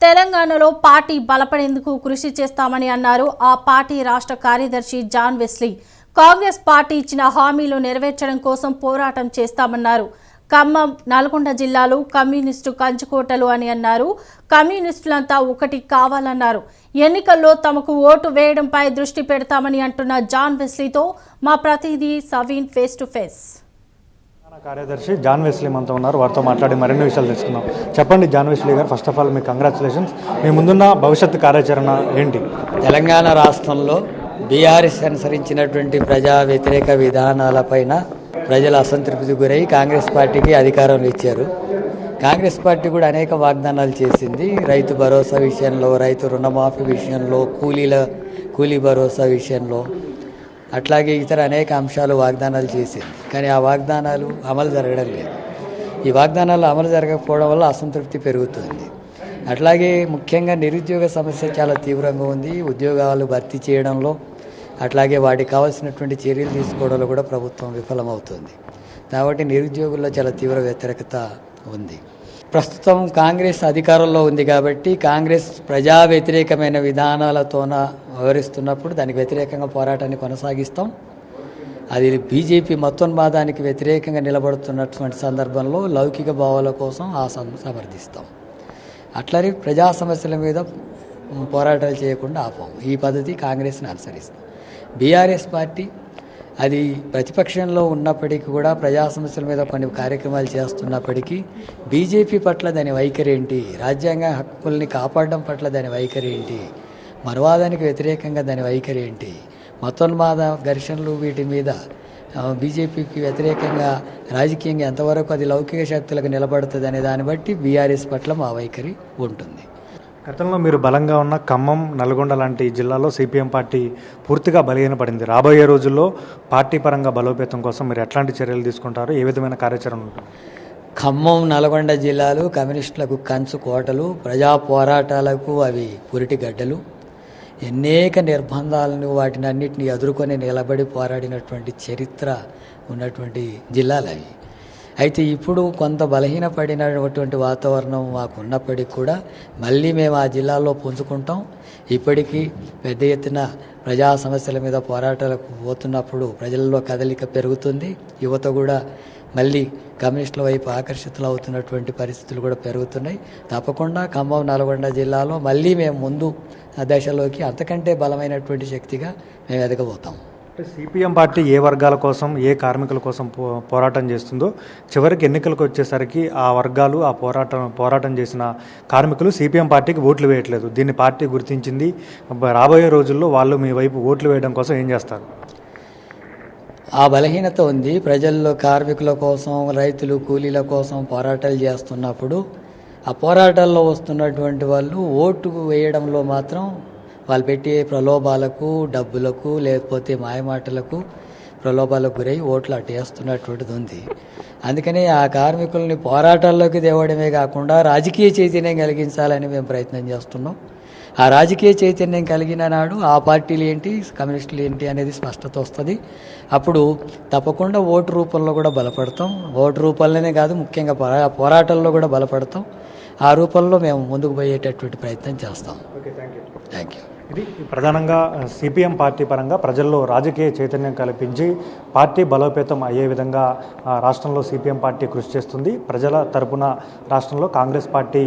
తెలంగాణలో పార్టీ బలపడేందుకు కృషి చేస్తామని అన్నారు ఆ పార్టీ రాష్ట్ర కార్యదర్శి జాన్ వెస్లీ. కాంగ్రెస్ పార్టీ ఇచ్చిన హామీలు నెరవేర్చడం కోసం పోరాటం చేస్తామన్నారు. ఖమ్మం, నల్గొండ జిల్లాలు కమ్యూనిస్టు కంచుకోటలు అని అన్నారు. కమ్యూనిస్టులంతా ఒకటి కావాలన్నారు. ఎన్నికల్లో తమకు ఓటు వేయడంపై దృష్టి పెడతామని అంటున్న జాన్ వెస్లీతో మా ప్రతినిధి సవీన్ ఫేస్ టు ఫేస్. కార్యదర్శి జాన్ వెస్లీ మనతో ఉన్నారు. వారితో మాట్లాడి మరిన్ని విషయాలు తెలుసుకుందాం. చెప్పండి జాన్ వెస్లీ గారు, ఫస్ట్ ఆఫ్ ఆల్ మీకు కంగ్రాచులేషన్స్. మీ ముందున్న భవిష్యత్తు కార్యాచరణ ఏంటి? తెలంగాణ రాష్ట్రంలో బీఆర్ఎస్ అనుసరించినటువంటి ప్రజా వ్యతిరేక విధానాలపైన ప్రజల అసంతృప్తికి గురై కాంగ్రెస్ పార్టీకి అధికారం ఇచ్చారు. కాంగ్రెస్ పార్టీ కూడా అనేక వాగ్దానాలు చేసింది. రైతు భరోసా విషయంలో, రైతు రుణమాఫీ విషయంలో, కూలీ భరోసా విషయంలో, అట్లాగే ఇతర అనేక అంశాలు వాగ్దానాలు చేసింది. కానీ ఆ వాగ్దానాలు అమలు జరగడం లేదు. ఈ వాగ్దానాలు అమలు జరగకపోవడం వల్ల అసంతృప్తి పెరుగుతుంది. అట్లాగే ముఖ్యంగా నిరుద్యోగ సమస్య చాలా తీవ్రంగా ఉంది. ఉద్యోగాలు భర్తీ చేయడంలో, అట్లాగే వాటికి కావాల్సినటువంటి చర్యలు తీసుకోవడంలో కూడా ప్రభుత్వం విఫలమవుతుంది. కాబట్టి నిరుద్యోగుల్లో చాలా తీవ్ర వ్యతిరేకత ఉంది. ప్రస్తుతం కాంగ్రెస్ అధికారంలో ఉంది కాబట్టి కాంగ్రెస్ ప్రజా వ్యతిరేకమైన విధానాలతోన వ్యవహరిస్తున్నప్పుడు దానికి వ్యతిరేకంగా పోరాటాన్ని కొనసాగిస్తాం. అది బీజేపీ మతోన్మాదానికి వ్యతిరేకంగా నిలబడుతున్నటువంటి సందర్భంలో లౌకిక భావాల కోసం సమర్థిస్తాం. అట్లనే ప్రజా సమస్యల మీద పోరాటాలు చేయకుండా ఆపం. ఈ పద్ధతి కాంగ్రెస్ని అనుసరిస్తాం. బీఆర్ఎస్ పార్టీ అది ప్రతిపక్షంలో ఉన్నప్పటికీ కూడా ప్రజా సమస్యల మీద కొన్ని కార్యక్రమాలు చేస్తున్నప్పటికీ బీజేపీ పట్ల దాని వైఖరి ఏంటి, రాజ్యాంగ హక్కుల్ని కాపాడడం పట్ల దాని వైఖరి ఏంటి, మనువాదానికి వ్యతిరేకంగా దాని వైఖరి ఏంటి, మతోన్మాద ఘర్షణలు వీటి మీద బీజేపీకి వ్యతిరేకంగా రాజకీయంగా ఎంతవరకు అది లౌకిక శక్తులకు నిలబడుతుంది అనే దాన్ని బట్టి బీఆర్ఎస్ పట్ల మా వైఖరి ఉంటుంది. గతంలో మీరు బలంగా ఉన్న ఖమ్మం, నల్గొండ లాంటి జిల్లాలో సిపిఎం పార్టీ పూర్తిగా బలహీనపడింది. రాబోయే రోజుల్లో పార్టీ పరంగా బలోపేతం కోసం మీరు ఎట్లాంటి చర్యలు తీసుకుంటారు? ఏ విధమైన కార్యాచరణ ఉంటుంది? ఖమ్మం, నల్గొండ జిల్లాలు కమ్యూనిస్టులకు కంచు కోటలు, ప్రజా పోరాటాలకు అవి పురిటి గడ్డలు. అనేక నిర్బంధాలను వాటిని అన్నింటినీ ఎదుర్కొని నిలబడి పోరాడినటువంటి చరిత్ర ఉన్నటువంటి జిల్లాలు అవి. అయితే ఇప్పుడు కొంత బలహీనపడినటువంటి వాతావరణం మాకు ఉన్నప్పటికీ కూడా మళ్ళీ మేము ఆ జిల్లాల్లో పుంజుకుంటాం. ఇప్పటికీ పెద్ద ఎత్తున ప్రజా సమస్యల మీద పోరాటాలకు పోతున్నప్పుడు ప్రజల్లో కదలిక పెరుగుతుంది. యువత కూడా మళ్ళీ కమ్యూనిస్టుల వైపు ఆకర్షితులు అవుతున్నటువంటి పరిస్థితులు కూడా పెరుగుతున్నాయి. తప్పకుండా ఖమ్మం, నల్గొండ జిల్లాలో మళ్ళీ మేము ముందు దశలోకి అంతకంటే బలమైనటువంటి శక్తిగా మేము ఎదగబోతాం. సిపిఎం పార్టీ ఏ వర్గాల కోసం, ఏ కార్మికుల కోసం పోరాటం చేస్తుందో చివరికి ఎన్నికలకు వచ్చేసరికి ఆ వర్గాలు, ఆ పోరాటం చేసిన కార్మికులు సిపిఎం పార్టీకి ఓట్లు వేయట్లేదు. దీన్ని పార్టీ గుర్తించింది. రాబోయే రోజుల్లో వాళ్ళు మీ వైపు ఓట్లు వేయడం కోసం ఏం చేస్తారు? ఆ బలహీనత ఉంది. ప్రజల్లో కార్మికుల కోసం, రైతులు, కూలీల కోసం పోరాటాలు చేస్తున్నప్పుడు ఆ పోరాటాల్లో వస్తున్నటువంటి వాళ్ళు ఓటు వేయడంలో మాత్రం వాళ్ళు పెట్టే ప్రలోభాలకు, డబ్బులకు, లేకపోతే మాయమాటలకు ప్రలోభాలకు గురై ఓట్లు అట్టేస్తున్నటువంటిది ఉంది. అందుకని ఆ కార్మికుల్ని పోరాటాల్లోకి తేవడమే కాకుండా రాజకీయ చైతన్యం కలిగించాలని మేము ప్రయత్నం చేస్తున్నాం. ఆ రాజకీయ చైతన్యం కలిగిన నాడు ఆ పార్టీలు ఏంటి, కమ్యూనిస్టులు ఏంటి అనేది స్పష్టత వస్తుంది. అప్పుడు తప్పకుండా ఓటు రూపంలో కూడా బలపడతాం. ఓటు రూపంలోనే కాదు, ముఖ్యంగా పోరాటాల్లో కూడా బలపడతాం. ఆ రూపంలో మేము ముందుకు పోయేటటువంటి ప్రయత్నం చేస్తాం. Thank you. ఇది ప్రధానంగా సిపిఎం పార్టీ పరంగా ప్రజల్లో రాజకీయ చైతన్యం కల్పించి పార్టీ బలోపేతం అయ్యే విధంగా రాష్ట్రంలో సిపిఎం పార్టీ కృషి చేస్తుంది. ప్రజల తరపున రాష్ట్రంలో కాంగ్రెస్ పార్టీ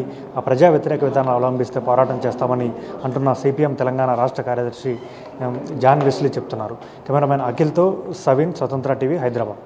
ప్రజా వ్యతిరేక విధానాలు అవలంబిస్తే పోరాటం చేస్తామని అంటున్న సిపిఎం తెలంగాణ రాష్ట్ర కార్యదర్శి జాన్ వెస్లీ చెప్తున్నారు. కెమెరామెన్ అఖిల్తో సవీన్, స్వతంత్ర టీవీ, హైదరాబాద్.